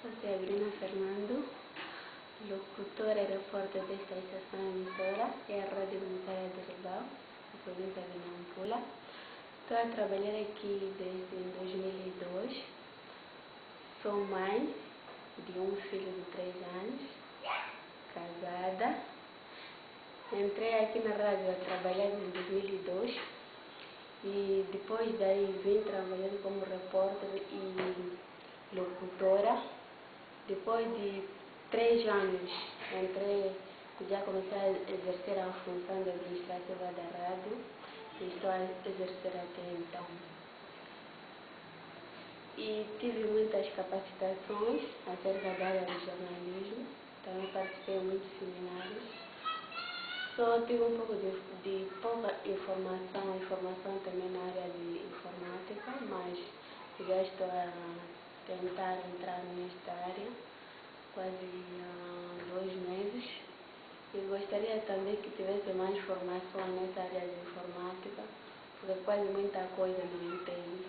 Eu sou Sabrina Fernando, locutora e repórter desta estação emissora, é a Rádio Comunitária de Ribal, na província de Nampula. Estou a trabalhar aqui desde 2002. Sou mãe de um filho de 3 anos, casada. Entrei aqui na rádio a trabalhar em 2002 e depois daí vim trabalhando como repórter e locutora. Depois de 3 anos já comecei a exercer a função de administrativa da rádio e estou a exercer até então. E tive muitas capacitações acerca da área do jornalismo, também participei em muitos seminários. Só tive um pouco de pouca informação também na área de informática, mas já estou a tentar entrar nesta área quase há 2 meses. E gostaria também que tivesse mais formação nessa área de informática, porque quase muita coisa não entendo.